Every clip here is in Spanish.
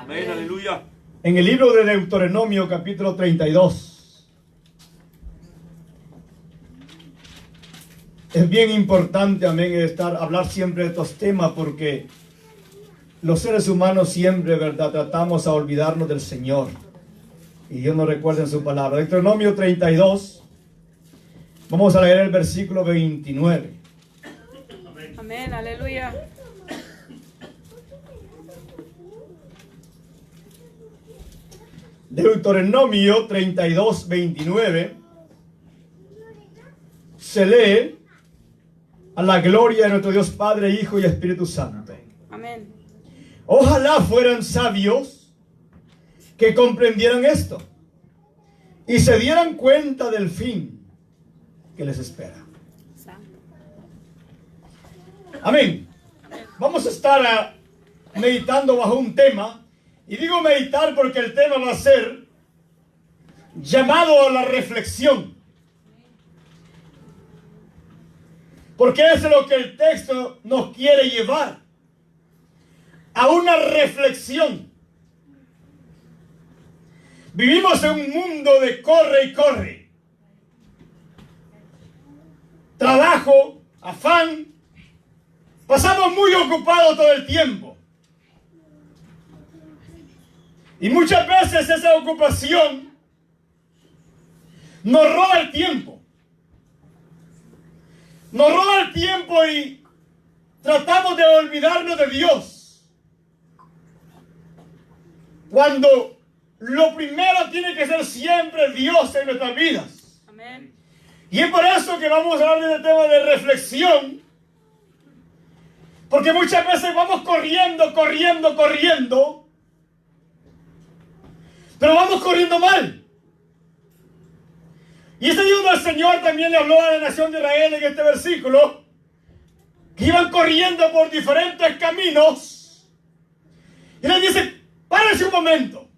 Amén, aleluya. En el libro de Deuteronomio, capítulo 32. Es bien importante, amén, hablar siempre de estos temas, porque los seres humanos siempre, ¿verdad?, tratamos a olvidarnos del Señor. Y Dios nos recuerda en su palabra. Deuteronomio 32. Vamos a leer el versículo 29. Amén, aleluya. Deuteronomio 32, 29. Se lee: a la gloria de nuestro Dios Padre, Hijo y Espíritu Santo. Amén. Ojalá fueran sabios que comprendieran esto y se dieran cuenta del fin que les espera. Santo. Amén. Vamos a estar meditando bajo un tema. Y digo meditar porque el tema va a ser llamado a la reflexión. Porque es lo que el texto nos quiere llevar, a una reflexión. Vivimos en un mundo de corre y corre. Trabajo, afán. Pasamos muy ocupados todo el tiempo. Y muchas veces esa ocupación nos roba el tiempo. Nos roba el tiempo y tratamos de olvidarnos de Dios, cuando lo primero tiene que ser siempre Dios en nuestras vidas. Amén. Y es por eso que vamos a hablar del tema de reflexión, porque muchas veces vamos corriendo, pero vamos corriendo mal. Y este Dios del Señor también le habló a la nación de Israel en este versículo, que iban corriendo por diferentes caminos. Y les dice: párense un momento,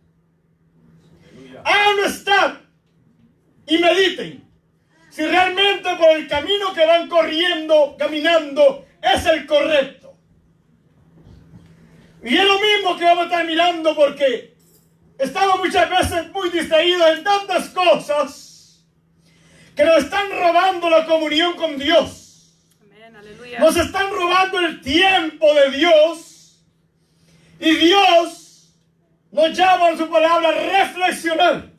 hagan un stop y mediten si realmente por el camino que van caminando, es el correcto. Y es lo mismo que vamos a estar mirando, porque estamos muchas veces muy distraídos en tantas cosas que nos están robando la comunión con Dios. Amén, aleluya. Nos están robando el tiempo de Dios. Y Dios nos llama en su palabra a reflexionar.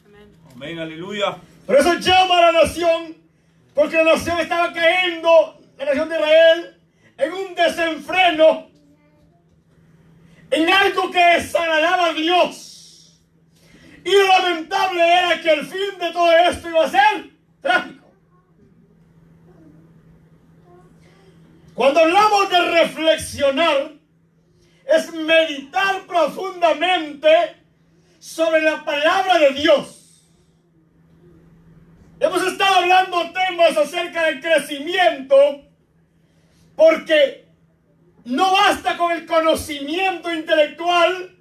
Amén. Amén, aleluya. Por eso llama a la nación, porque la nación estaba cayendo, la nación de Israel, en un desenfreno, en algo que desagradaba a Dios. Y lo lamentable era que el fin de todo esto iba a ser trágico. Cuando hablamos de reflexionar, es meditar profundamente sobre la palabra de Dios. Hemos estado hablando temas acerca del crecimiento, porque no basta con el conocimiento intelectual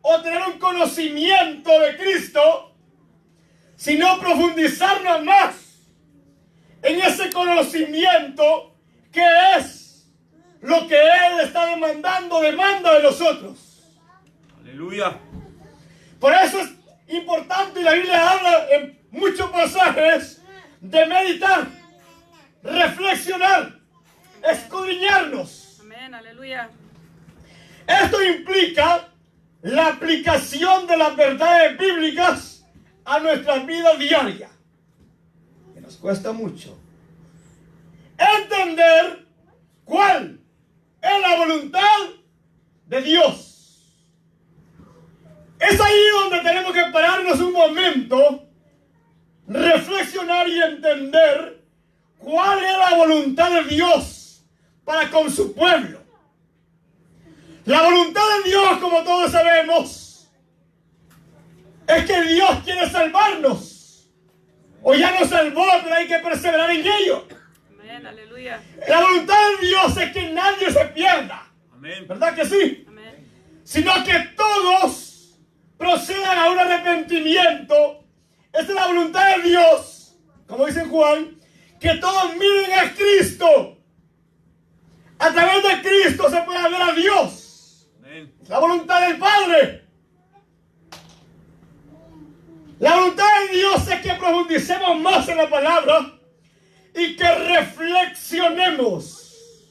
o tener un conocimiento de Cristo, sino profundizarnos más en ese conocimiento, que es lo que Él está demanda de nosotros. Aleluya. Por eso es importante, y la Biblia habla en muchos pasajes de meditar, reflexionar, escudriñarnos. Amén, aleluya. Esto implica la aplicación de las verdades bíblicas a nuestra vida diaria, que nos cuesta mucho. Entender cuál es la voluntad de Dios. Es ahí donde tenemos que pararnos un momento, reflexionar y entender cuál es la voluntad de Dios para con su pueblo. La voluntad de Dios, como todos sabemos, es que Dios quiere salvarnos. O ya nos salvó, pero hay que perseverar en ello. Amén, aleluya. La voluntad de Dios es que nadie se pierda. Amén. ¿Verdad que sí? Amén. Sino que todos procedan a un arrepentimiento. Esa es la voluntad de Dios, como dice Juan, que todos miren a Cristo. A través de Cristo se puede ver a Dios. Amén. Es la voluntad del Padre. La voluntad de Dios es que profundicemos más en la palabra y que reflexionemos.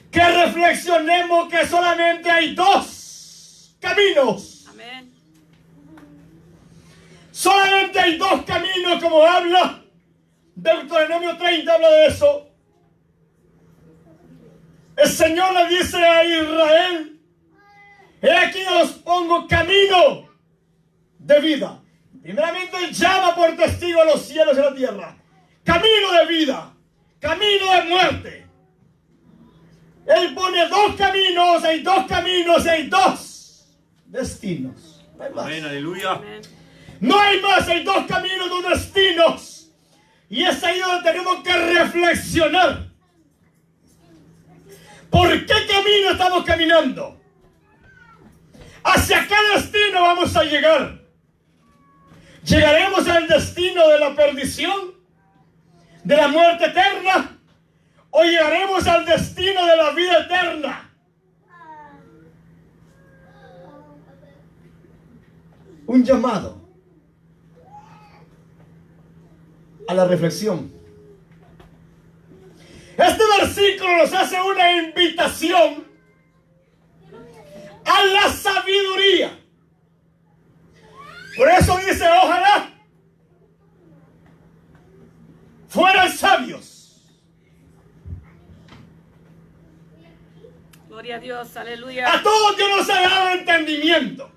Que reflexionemos que solamente hay dos caminos. Amén. Solamente hay dos caminos, como habla Deuteronomio 30, habla de eso. El Señor le dice a Israel: he aquí os pongo camino de vida. Primeramente Él llama por testigo a los cielos y a la tierra. Camino de vida, camino de muerte. Él pone dos caminos, hay dos caminos, hay dos destinos. No hay más. Amén, aleluya. Amén. No hay más, hay dos caminos, dos destinos. Y es ahí donde tenemos que reflexionar. ¿Por qué camino estamos caminando? ¿Hacia qué destino vamos a llegar? ¿Llegaremos al destino de la perdición? ¿De la muerte eterna? ¿O llegaremos al destino de la vida eterna? Un llamado a la reflexión. Este versículo nos hace una invitación a la sabiduría. Por eso dice: ojalá fueran sabios. Gloria a Dios, aleluya. A todos Dios nos ha dado entendimiento.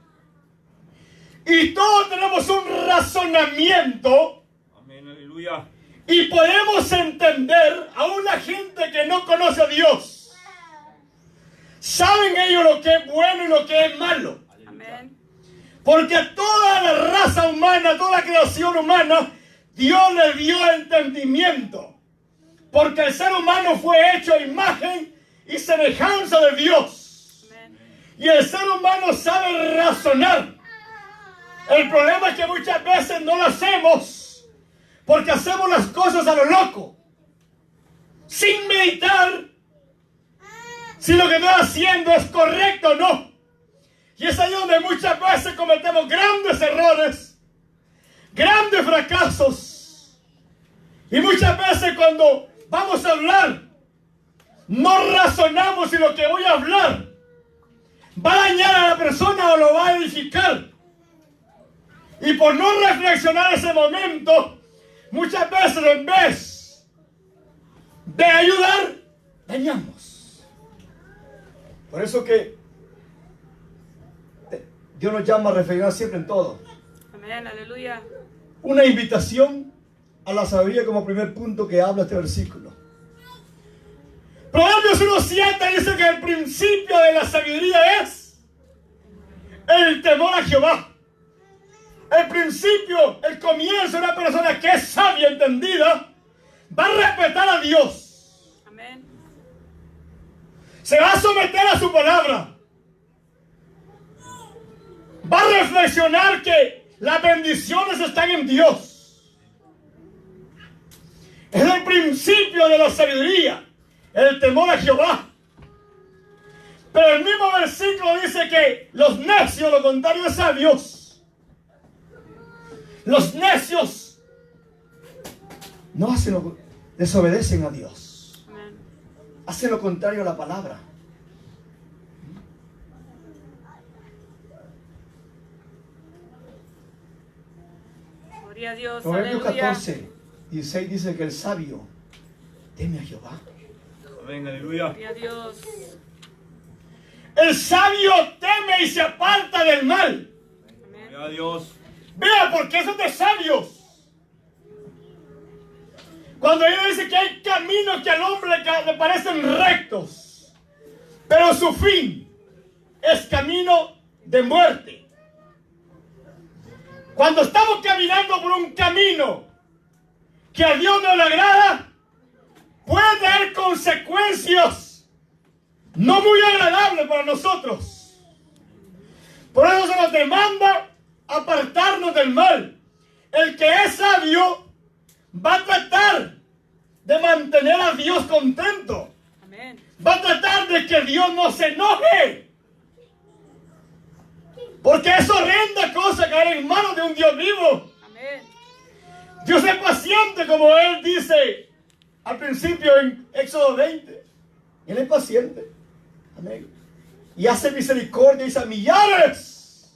Y todos tenemos un razonamiento. Amén, aleluya. Y podemos entender a una gente que no conoce a Dios. Saben ellos lo que es bueno y lo que es malo. Amén. Porque a toda la raza humana, toda la creación humana, Dios le dio entendimiento. Porque el ser humano fue hecho a imagen y semejanza de Dios. Amén. Y el ser humano sabe razonar. El problema es que muchas veces no lo hacemos porque hacemos las cosas a lo loco, sin meditar si lo que estoy haciendo es correcto o no. Y es ahí donde muchas veces cometemos grandes errores, grandes fracasos. Y muchas veces cuando vamos a hablar, no razonamos si lo que voy a hablar va a dañar a la persona o lo va a edificar. Y por no reflexionar ese momento, muchas veces en vez de ayudar, dañamos. Por eso que Dios nos llama a reflexionar siempre en todo. Amén, aleluya. Una invitación a la sabiduría como primer punto que habla este versículo. Proverbios 1:7 dice que el principio de la sabiduría es el temor a Jehová. El principio, el comienzo de una persona que es sabia, entendida, va a respetar a Dios. Amén. Se va a someter a su palabra. Va a reflexionar que las bendiciones están en Dios. Es el principio de la sabiduría, el temor a Jehová. Pero el mismo versículo dice que los necios, lo contrario de sabios, los necios no hacen lo, desobedecen a Dios. Amén. Hacen lo contrario a la palabra. Gloria a Dios, Proverbios aleluya. 14:16 dice que el sabio teme a Jehová. Amén, aleluya. Gloria a Dios. El sabio teme y se aparta del mal. Amén. Gloria a Dios. Vea, porque son de sabios. Cuando Dios dice que hay caminos que al hombre le parecen rectos, pero su fin es camino de muerte. Cuando estamos caminando por un camino que a Dios no le agrada, puede traer consecuencias no muy agradables para nosotros. Por eso se nos demanda apartarnos del mal. El que es sabio va a tratar de mantener a Dios contento. Amén. Va a tratar de que Dios no se enoje. Porque es horrenda cosa caer en manos de un Dios vivo. Amén. Dios es paciente, como Él dice al principio en Éxodo 20. Él es paciente. Amén. Y hace misericordia, dice a millares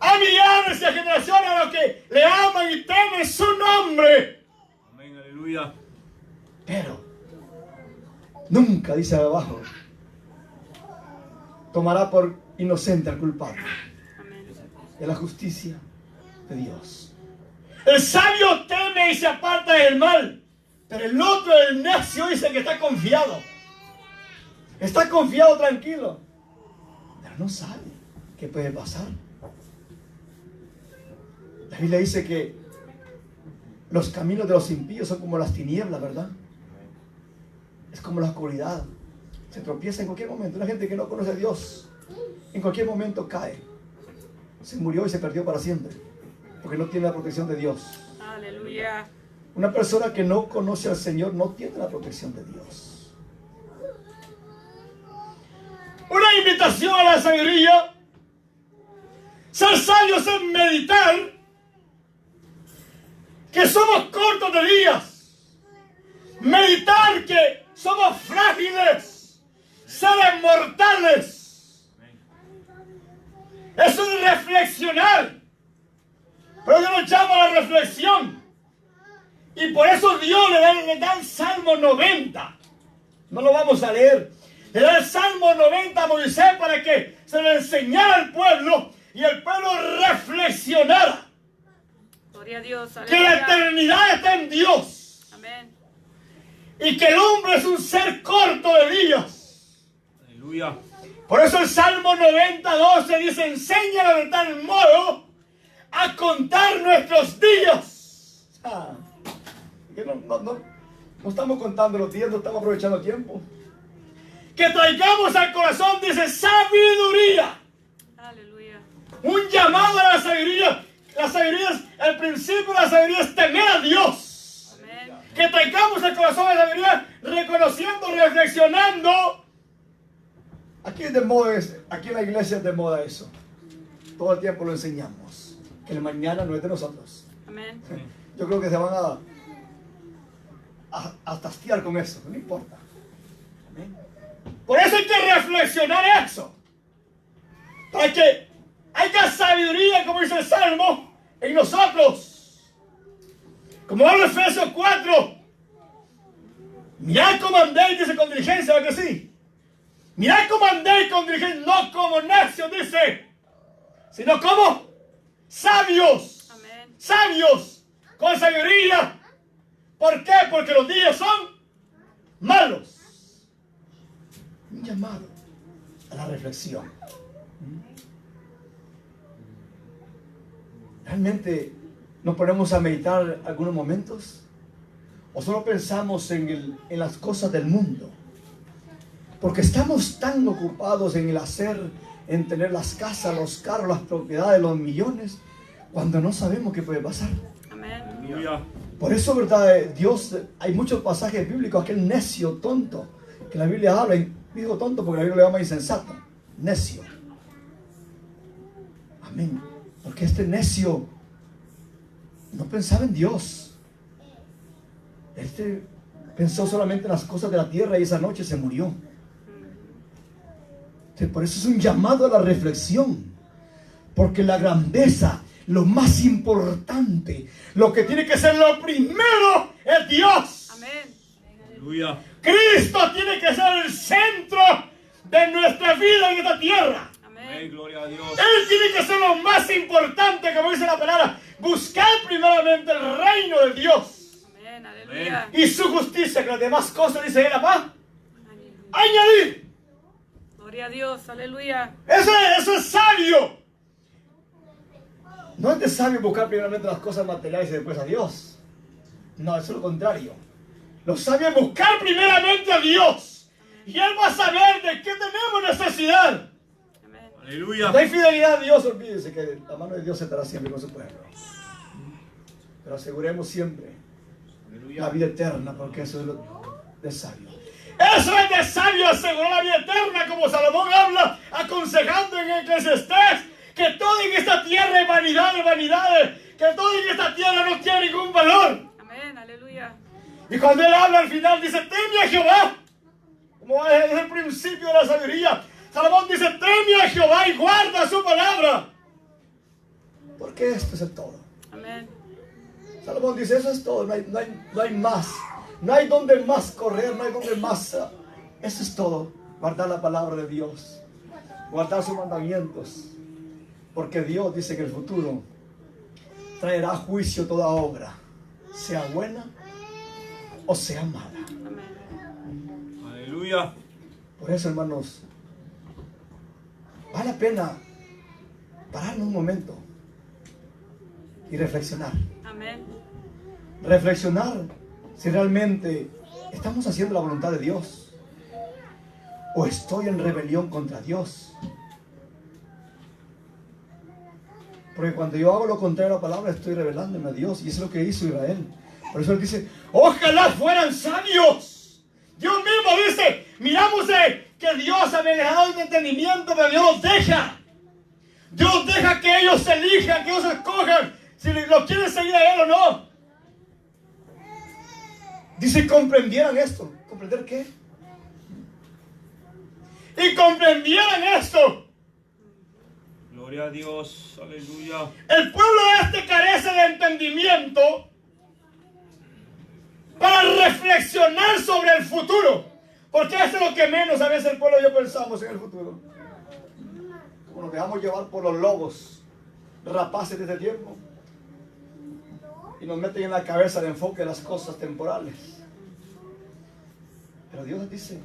y a generaciones a los que le aman y temen su nombre. Amén, aleluya. Pero nunca, dice abajo, tomará por inocente al culpable. Amén. De la justicia de Dios. El sabio teme y se aparta del mal, pero el otro, el necio, dice que está confiado. Está confiado, tranquilo, pero no sabe qué puede pasar. La Biblia dice que los caminos de los impíos son como las tinieblas, ¿verdad? Es como la oscuridad. Se tropieza en cualquier momento. Una gente que no conoce a Dios, en cualquier momento cae. Se murió y se perdió para siempre, porque no tiene la protección de Dios. Aleluya. Una persona que no conoce al Señor no tiene la protección de Dios. Una invitación a la sabiduría. Ser sabios es meditar que somos cortos de días. Meditar que somos frágiles, seres mortales. Eso es reflexionar. Pero Dios nos llama a la reflexión. Y por eso Dios le da el Salmo 90. No lo vamos a leer. Le da el Salmo 90 a Moisés para que se le enseñara al pueblo y el pueblo reflexionara. Gloria a Dios. Que la Aleluya. eternidad está en Dios. Amén. Y que el hombre es un ser corto de días. Aleluya. Por eso el Salmo 90:12 dice: enséñanos de tal modo a contar nuestros días. Que no estamos contando los días, no estamos aprovechando el tiempo. Que traigamos al corazón, dice, sabiduría. Aleluya. Un llamado a la sabiduría. La sabiduría es, el principio de la sabiduría es temer a Dios. Amén. Que traigamos al corazón de la sabiduría, reconociendo, reflexionando. Aquí es de moda, aquí en la iglesia es de moda eso. Todo el tiempo lo enseñamos. Que el mañana no es de nosotros. Amén. Yo creo que se van a tastear con eso, no importa. Amén. Por eso hay que reflexionar eso. Para que haya sabiduría, como dice el Salmo, en nosotros. Como habla Efesios 4. Mirad cómo andéis, dice, con diligencia, ¿verdad que sí? Mirad cómo andéis con diligencia, no como necios, dice, sino como sabios. Amén. Sabios, con sabiduría. ¿Por qué? Porque los días son malos. Un llamado a la reflexión. ¿Realmente nos ponemos a meditar algunos momentos? ¿O solo pensamos en las cosas del mundo? Porque estamos tan ocupados en el hacer, en tener las casas, los carros, las propiedades, los millones, cuando no sabemos qué puede pasar. Amén. Aleluya. Por eso, ¿verdad? Dios, hay muchos pasajes bíblicos, aquel necio, tonto, que la Biblia habla, y digo tonto porque la Biblia le llama insensato, necio. Amén. Porque este necio no pensaba en Dios. Este pensó solamente en las cosas de la tierra y esa noche se murió. Entonces, por eso es un llamado a la reflexión. Porque la grandeza, lo más importante, lo que tiene que ser lo primero es Dios. Amén. Aleluya. Cristo tiene que ser el centro de nuestra vida en esta tierra. Amén. Amén. Gloria a Dios. Él tiene que ser lo más importante, como dice la palabra. Buscar primeramente el reino de Dios Amén. Aleluya. y su justicia, que las demás cosas, dice él, va Aleluya. a añadir. Gloria a Dios. Aleluya. Eso es sabio. No es de sabio buscar primeramente las cosas materiales y después a Dios. No, eso es lo contrario. Lo sabio es buscar primeramente a Dios. Y Él va a saber de qué tenemos necesidad. Amén. Aleluya. Cuando hay fidelidad a Dios, olvídese que la mano de Dios estará siempre con su pueblo. Pero aseguremos siempre la Aleluya. vida eterna, porque eso es lo de sabio. Eso es de sabio asegurar la vida eterna, como Salomón habla, aconsejando en Eclesiastés, que todo en esta tierra es vanidades, vanidades, que todo en esta tierra no tiene ningún valor. Amén, aleluya. Y cuando él habla al final dice, teme a Jehová, como es el principio de la sabiduría. Salomón dice, teme a Jehová y guarda su palabra, porque esto es el todo. Amén. Salomón dice, eso es todo, no hay más. No hay donde más correr, no hay donde más. Eso es todo. Guardar la palabra de Dios. Guardar sus mandamientos. Porque Dios dice que el futuro traerá a juicio toda obra, sea buena o sea mala. Amén. Aleluya. Por eso, hermanos, vale la pena pararnos un momento y reflexionar. Amén. Reflexionar si realmente estamos haciendo la voluntad de Dios o estoy en rebelión contra Dios. Porque cuando yo hago lo contrario a la palabra, estoy rebelándome a Dios, y eso es lo que hizo Israel. Por eso él dice, ojalá fueran sabios. Dios mismo dice, miramos que Dios ha dejado el entendimiento, pero Dios los deja. Dios deja que ellos elijan, que ellos escojan si lo quieren seguir a Él o no. Dice, comprendieran esto. ¿Comprender qué? Y comprendieran esto. Gloria a Dios. Aleluya. El pueblo carece de entendimiento para reflexionar sobre el futuro. Porque eso es lo que menos a veces el pueblo y yo pensamos en el futuro. Como nos dejamos llevar por los lobos rapaces de este tiempo. Y nos meten en la cabeza el enfoque de las cosas temporales. Pero Dios dice,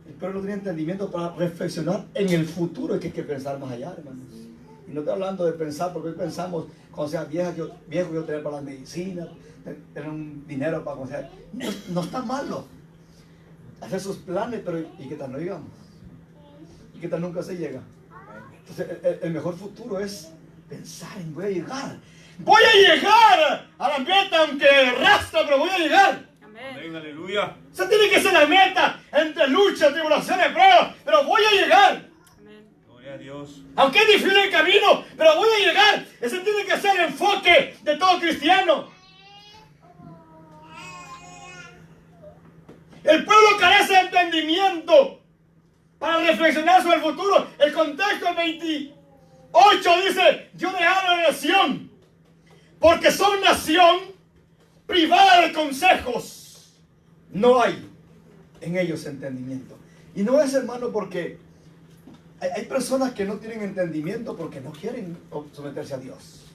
el pueblo no tiene entendimiento para reflexionar en el futuro, y que hay que pensar más allá, hermanos. Y no estoy hablando de pensar, porque hoy pensamos, cuando sea viejo yo tener para las medicinas, tener un dinero para cuando sea. No está malo hacer sus planes, pero ¿y qué tal no llegamos? ¿Y qué tal nunca se llega? Entonces el mejor futuro es pensar en voy a llegar. Voy a llegar a la meta, aunque arrastra, pero voy a llegar. Amén, aleluya. Esa tiene que ser la meta, entre luchas, tribulaciones, pruebas, pero voy a llegar. Amén. Gloria a Dios. Aunque es difícil el camino, pero voy a llegar. Ese tiene que ser el enfoque de todo cristiano. El pueblo carece de entendimiento para reflexionar sobre el futuro. El contexto del 28 dice, yo dejaron la nación, porque son nación privada de consejos. No hay en ellos entendimiento. Y no es, hermano, porque hay personas que no tienen entendimiento porque no quieren someterse a Dios.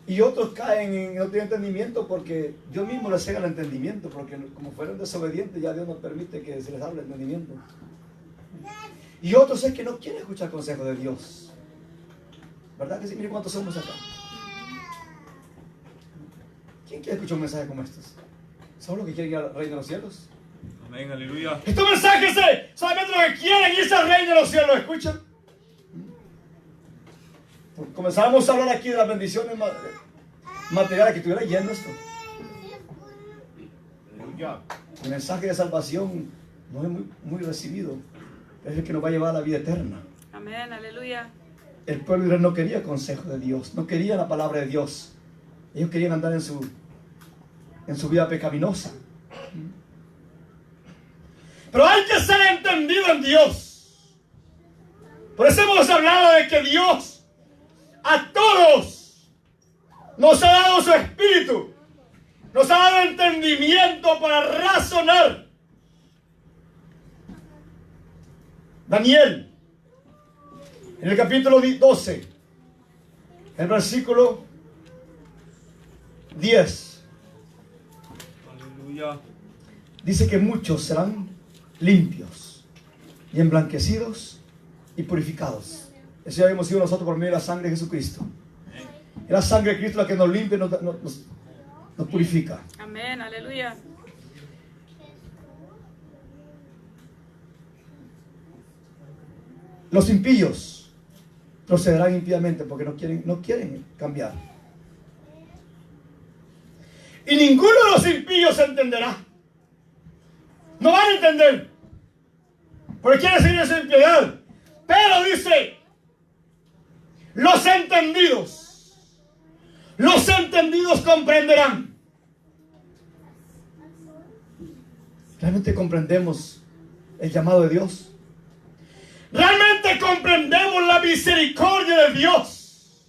Y otros caen en no tienen entendimiento porque Dios mismo les cega el entendimiento, porque como fueron desobedientes ya Dios no permite que se les hable el entendimiento. Y otros es que no quieren escuchar consejos de Dios. ¿Verdad que sí? Miren cuántos somos acá. ¿Quién quiere escuchar un mensaje como estos? ¿Solo los que quieren ir al reino de los cielos? Amén, aleluya. Estos mensajes solamente los que quieren irse al reino de los cielos, ¿escuchan? Comenzamos a hablar aquí de las bendiciones materiales, que estuviera yendo esto. Aleluya. El mensaje de salvación no es muy recibido. Es el que nos va a llevar a la vida eterna. Amén, aleluya. El pueblo de Israel no quería consejo de Dios, no quería la palabra de Dios. Ellos querían andar en su vida pecaminosa. Pero hay que ser entendido en Dios. Por eso hemos hablado de que Dios a todos nos ha dado su espíritu, nos ha dado entendimiento para razonar. Daniel, en el capítulo 12, el versículo 10, Aleluya. dice que muchos serán limpios y emblanquecidos y purificados. Eso ya habíamos sido nosotros por medio de la sangre de Jesucristo. Es la sangre de Cristo la que nos limpia y nos purifica. Amén, aleluya. Los impíos procederán impíamente porque no quieren cambiar. Y ninguno de los impíos entenderá. No van a entender. Porque quiere seguir en su impiedad. Pero dice, los entendidos comprenderán. ¿Realmente comprendemos el llamado de Dios? ¿Realmente comprendemos la misericordia de Dios?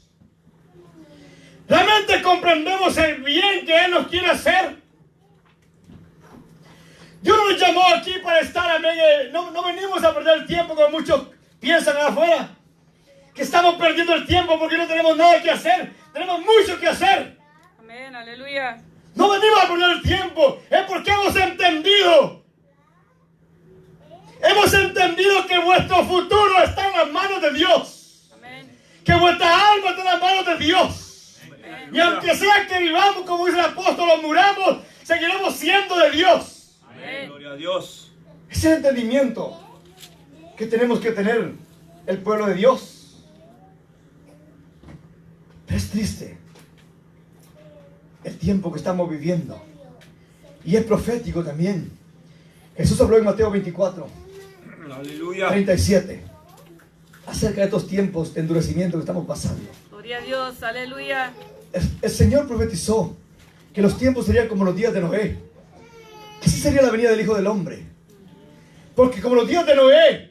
¿Realmente comprendemos el bien que Él nos quiere hacer? Dios nos llamó aquí para estar, amén. No venimos a perder el tiempo como muchos piensan afuera. Que estamos perdiendo el tiempo porque no tenemos nada que hacer. Tenemos mucho que hacer. Amén, aleluya. No venimos a perder el tiempo. Es porque hemos entendido. Hemos entendido que vuestro futuro está en las manos de Dios. Amén. Que vuestra alma está en las manos de Dios. Amén. Y aunque sea que vivamos, como dice el apóstol, o muramos, seguiremos siendo de Dios. Amén. Gloria a Dios. Ese es el entendimiento que tenemos que tener el pueblo de Dios. Pero es triste el tiempo que estamos viviendo. Y es profético también. Jesús habló en Mateo 24, Aleluya. 37, acerca de estos tiempos de endurecimiento que estamos pasando. Gloria a Dios, aleluya. El Señor profetizó que los tiempos serían como los días de Noé. Que así sería la venida del Hijo del Hombre. Porque como los días de Noé,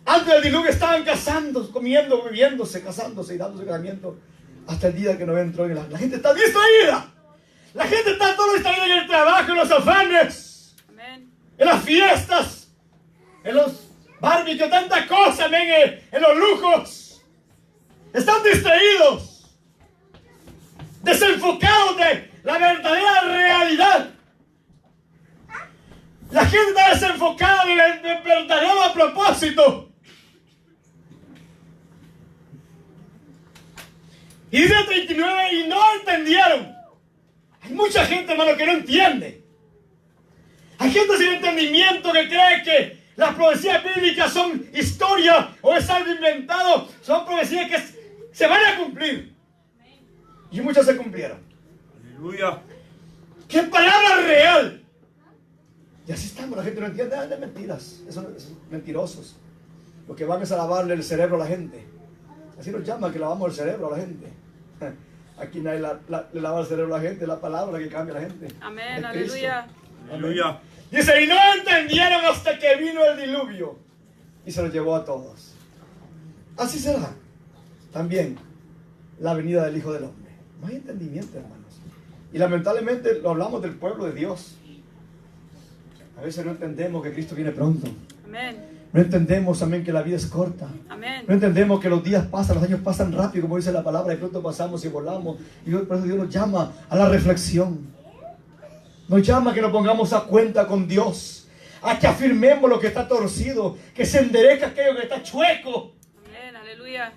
antes del diluvio estaban casando, comiendo, bebiéndose, casándose y dándose casamiento, hasta el día que Noé entró en la gente está distraída. La gente está todo distraída en el trabajo, en los afanes, Amén. en las fiestas, en los barbecues, tantas cosas, amén, en los lujos. Están distraídos, desenfocados de la verdadera realidad. La gente está desenfocada del verdadero propósito. Y dice el 39, y no entendieron. Hay mucha gente, hermano, que no entiende. Hay gente sin entendimiento que cree que las profecías bíblicas son historia o es algo inventado. Son profecías que se van a cumplir. Y muchas se cumplieron. Aleluya. ¡Qué palabra real! Y así estamos, la gente no entiende, de mentiras. Son mentirosos. Lo que van es a lavarle el cerebro a la gente. Así nos llaman, que lavamos el cerebro a la gente. Aquí nadie le lava el cerebro a la gente, la palabra que cambia a la gente. Amén, Es Cristo. aleluya. Aleluya. Dice, y no entendieron hasta que vino el diluvio y se los llevó a todos. Así será también la venida del Hijo del Hombre. No hay entendimiento, hermanos. Y lamentablemente lo hablamos del pueblo de Dios. A veces no entendemos que Cristo viene pronto. Amén. No entendemos, amén, que la vida es corta. Amén. No entendemos que los días pasan, los años pasan rápido, como dice la palabra, y pronto pasamos y volamos. Y por eso Dios nos llama a la reflexión. Nos llama a que nos pongamos a cuenta con Dios. A que afirmemos lo que está torcido. Que se enderece aquello que está chueco. Amén, aleluya.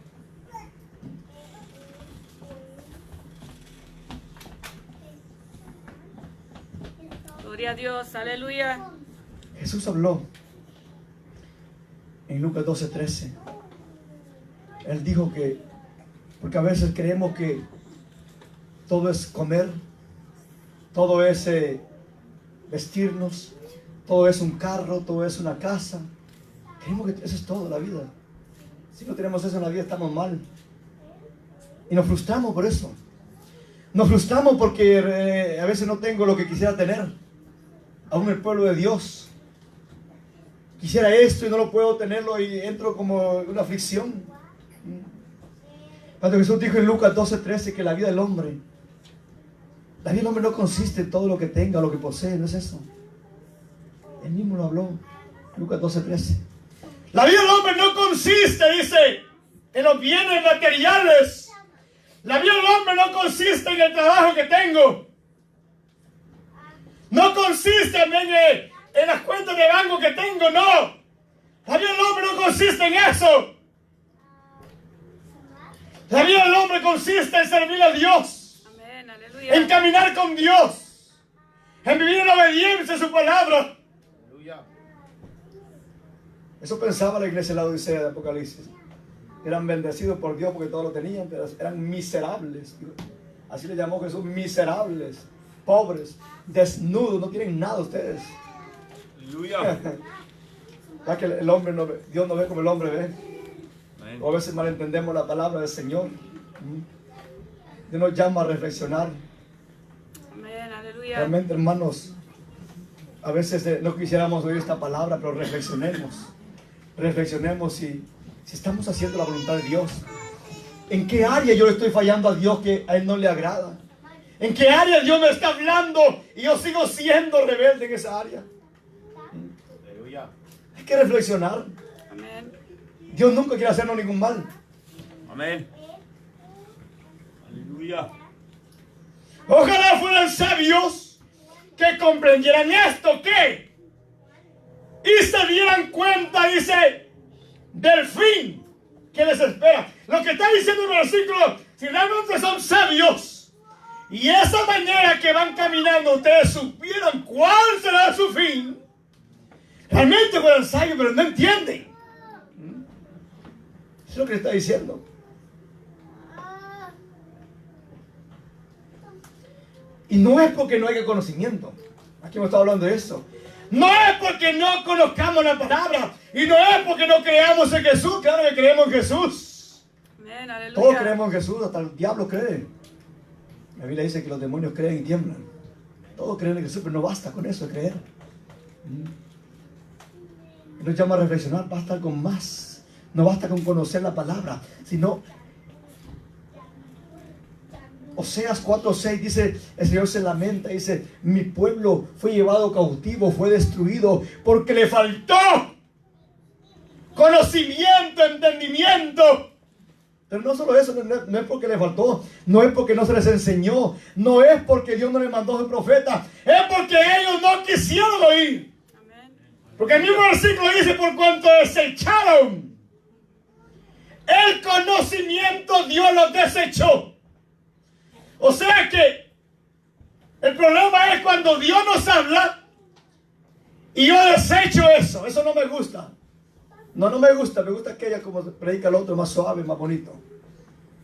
Gloria a Dios, aleluya. Jesús habló en Lucas 12:13. Él dijo que, porque a veces creemos que todo es comer, todo es vestirnos, todo es un carro, todo es una casa. Creemos que eso es todo la vida. Si no tenemos eso en la vida estamos mal. Y nos frustramos por eso. Nos frustramos porque a veces no tengo lo que quisiera tener. Aún el pueblo de Dios quisiera esto y no lo puedo tenerlo y entro como en una aflicción. Cuando Jesús dijo en Lucas 12:13 que la vida del hombre no consiste en todo lo que tenga, lo que posee, no es eso. Él mismo lo habló, Lucas 12:13. La vida del hombre no consiste, dice, en los bienes materiales. La vida del hombre no consiste en el trabajo que tengo. No consiste en las cuentas de banco que tengo, no. La vida del hombre no consiste en eso. La vida del hombre consiste en servir a Dios. Amén, aleluya. En caminar con Dios. En vivir en obediencia a su palabra. Aleluya. Eso pensaba la iglesia de la Odisea de Apocalipsis. Eran bendecidos por Dios porque todo lo tenían, pero eran miserables. Así le llamó Jesús, miserables. pobres, desnudos, no tienen nada ustedes. Aleluya. Ya que el hombre no ve, Dios no ve como el hombre ve. Amén. O a veces malentendemos la palabra del Señor. Dios nos llama a reflexionar. Amén, aleluya. Realmente, hermanos, a veces no quisiéramos oír esta palabra, pero reflexionemos. Reflexionemos si estamos haciendo la voluntad de Dios. ¿En qué área yo le estoy fallando a Dios que a Él no le agrada? ¿En qué área Dios me está hablando y yo sigo siendo rebelde en esa área? Aleluya. Hay que reflexionar. Amén. Dios nunca quiere hacernos ningún mal. Amén. Aleluya. Ojalá fueran sabios que comprendieran esto, ¿qué? Y se dieran cuenta, dice, del fin que les espera. Lo que está diciendo el versículo, si realmente son sabios y esa manera que van caminando, ustedes supieran cuál será su fin, realmente fueran sabios, pero no entienden. Eso es lo que le está diciendo. Y no es porque no haya conocimiento. Aquí hemos estado hablando de eso. No es porque no conozcamos la palabra. Y no es porque no creamos en Jesús. Claro que creemos en Jesús. Amén, aleluya. Todos creemos en Jesús. Hasta el diablo cree. La Biblia dice que los demonios creen y tiemblan. Todos creen en Jesús, pero no basta con eso de creer. Y nos llama a reflexionar. Basta con más. No basta con conocer la palabra, sino Oseas 4:6 dice, el Señor se lamenta, dice, mi pueblo fue llevado cautivo, fue destruido, porque le faltó conocimiento, entendimiento. Pero no solo eso, no es porque le faltó, no es porque no se les enseñó, no es porque Dios no le mandó a su profeta, es porque ellos no quisieron oír. Amén. Porque el mismo versículo dice, por cuanto desecharon el conocimiento, Dios los desechó. O sea que el problema es cuando Dios nos habla y yo desecho eso. Eso no me gusta. No me gusta. Me gusta aquella como predica el otro, más suave, más bonito.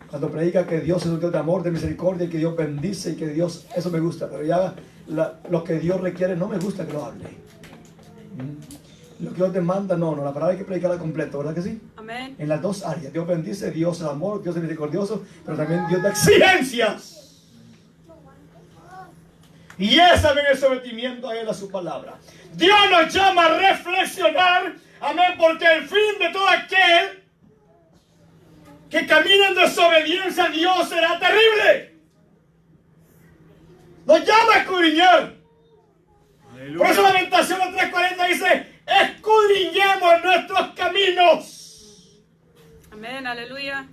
Cuando predica que Dios es un Dios de amor, de misericordia, y que Dios bendice y que Dios, eso me gusta. Pero ya lo que Dios requiere no me gusta que lo hable. Lo que Dios demanda, no. La palabra hay que predicarla completa, ¿verdad que sí? Amén. En las dos áreas. Dios bendice, Dios es amor, Dios es misericordioso, pero también Dios da exigencias. Y es también el sometimiento a Él, a su palabra. Dios nos llama a reflexionar, amén, porque el fin de todo aquel que camina en desobediencia a Dios será terrible. Nos llama a escudriñar. Aleluya. Por eso Lamentaciones 3:40 dice, escudriñemos nuestros caminos Amén, aleluya.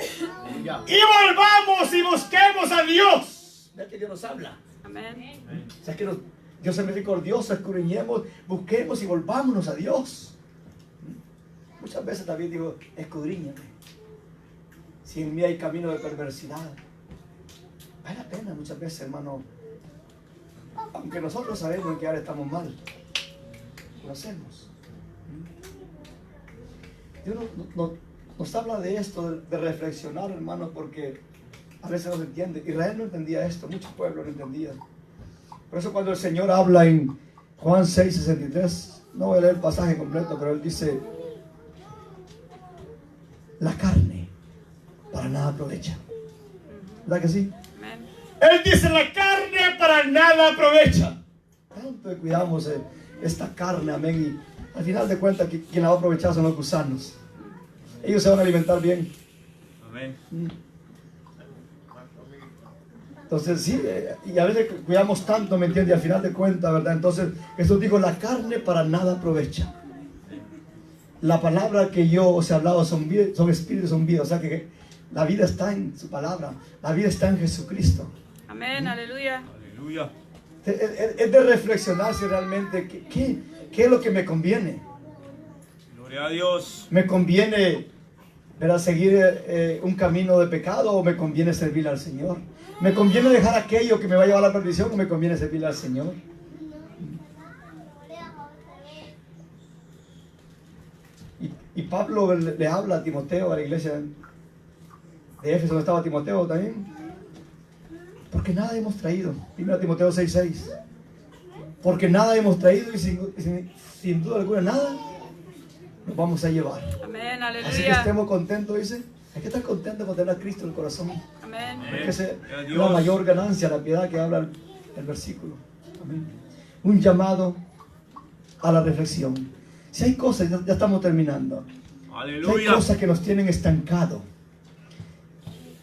Aleluya. y volvamos y busquemos a Dios. Vea que Dios nos habla. Amén. O sea que Dios es misericordioso, escudriñemos, busquemos y volvámonos a Dios. Muchas veces también digo, escudriñame. Si en mí hay camino de perversidad. Vale la pena muchas veces, hermano. Aunque nosotros sabemos en qué área estamos mal, lo hacemos. Dios nos habla de esto, de reflexionar, hermano, porque a veces no se entiende. Israel no entendía esto, muchos pueblos no entendían. Por eso cuando el Señor habla en Juan 6:63, no voy a leer el pasaje completo, pero Él dice, la carne para nada aprovecha. ¿Verdad que sí? Amén. Él dice, la carne para nada aprovecha. Tanto que cuidamos esta carne, amén. Y al final de cuentas, quien la va a aprovechar son los gusanos. Ellos se van a alimentar bien. Amén. Entonces, sí, y a veces cuidamos tanto, ¿me entiendes? Y al final de cuentas, ¿verdad? Entonces, Jesús dijo, la carne para nada aprovecha. La palabra que yo os he hablado son espíritus, son vida. O sea que la vida está en su palabra. La vida está en Jesucristo. Amén, aleluya. Aleluya. Es de reflexionar si realmente qué es lo que me conviene. Gloria a Dios. ¿Me conviene, ¿verdad?, seguir un camino de pecado o me conviene servir al Señor? ¿Me conviene dejar aquello que me va a llevar a la perdición o me conviene servir al Señor? Y Pablo le habla a Timoteo, a la iglesia de Éfeso, donde estaba Timoteo también. Porque nada hemos traído. 1 Timoteo 6:6. Porque nada hemos traído y sin duda alguna nada nos vamos a llevar. Amén, Así que aleluya. estemos contentos, dice. Hay que estar contentos con tener a Cristo en el corazón. Amén. Porque esa es Gloria a la Dios. mayor ganancia, la piedad que habla el versículo. Amén. Un llamado a la reflexión. Si hay cosas, ya estamos terminando. Si hay Aleluya. cosas que nos tienen estancado,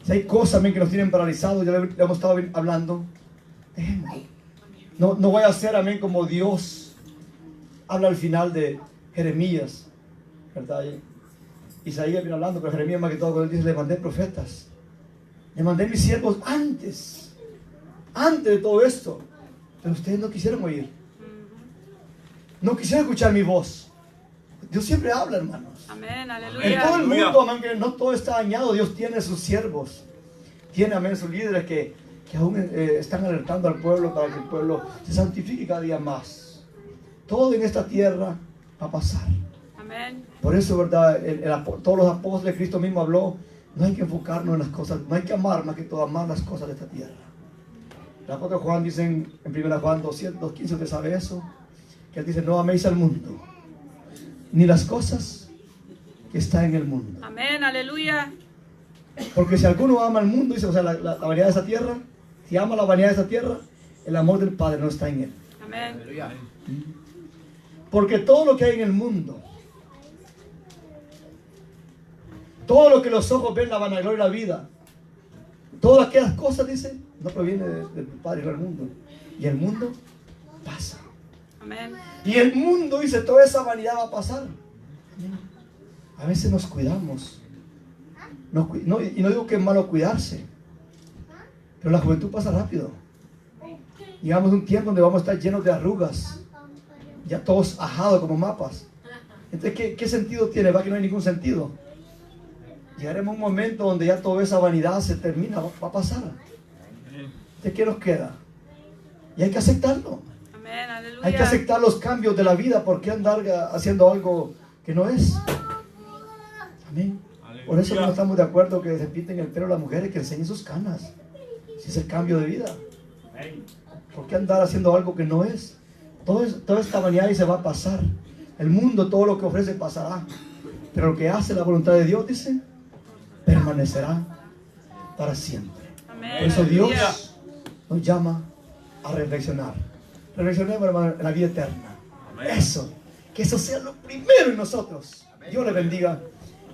si hay cosas amén, que nos tienen paralizados, ya le hemos estado hablando, déjenlo. No voy a ser, amén, como Dios habla al final de Jeremías, ¿verdad? Isaías viene hablando, pero Jeremías más que todo, cuando él dice, le mandé profetas, le mandé mis siervos antes de todo esto, pero ustedes no quisieron oír, no quisieron escuchar mi voz. Dios siempre habla, hermanos. Amén, En todo aleluya. el mundo, amén, que no todo está dañado. Dios tiene sus siervos, tiene, amén, sus líderes que aún están alertando al pueblo para que el pueblo se santifique cada día más. Todo en esta tierra va a pasar. Amén. Por eso, verdad, todos los apóstoles, Cristo mismo habló, no hay que enfocarnos en las cosas, no hay que amar más que todo, amar las cosas de esta tierra. El apóstol Juan dice en 1 Juan 2:15, ¿usted sabe eso? Que él dice, no améis al mundo, ni las cosas que están en el mundo. Amén, aleluya. Porque si alguno ama al mundo, dice, o sea, la vanidad de esa tierra, si ama la vanidad de esa tierra, el amor del Padre no está en él. Amén. Porque todo lo que hay en el mundo, todo lo que los ojos ven, la vanagloria y la vida, todas aquellas cosas, dice, no proviene del Padre, no del mundo. Y el mundo pasa. Amén. Y el mundo, dice, toda esa vanidad va a pasar. A veces nos cuidamos. Y no digo que es malo cuidarse, pero la juventud pasa rápido. Llegamos a un tiempo donde vamos a estar llenos de arrugas, ya todos ajados como mapas. Entonces, ¿qué sentido tiene? Va que no hay ningún sentido. Llegaremos a un momento donde ya toda esa vanidad se termina, va a pasar. ¿De qué nos queda? Y hay que aceptarlo. Amén, aleluya. Hay que aceptar los cambios de la vida. ¿Por qué andar haciendo algo que no es? Amén. Por eso no estamos de acuerdo que se pinten el pelo a las mujeres, que enseñen sus canas. Si es el cambio de vida. ¿Por qué andar haciendo algo que no es? Toda esta vanidad ahí se va a pasar. El mundo, todo lo que ofrece pasará. Pero lo que hace la voluntad de Dios, dice, permanecerá para siempre. Amén, Por eso aleluya. Dios nos llama a reflexionar. Reflexionemos, hermano, en la vida eterna. Eso, que eso sea lo primero en nosotros. Dios le bendiga.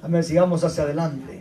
Amén, sigamos hacia adelante.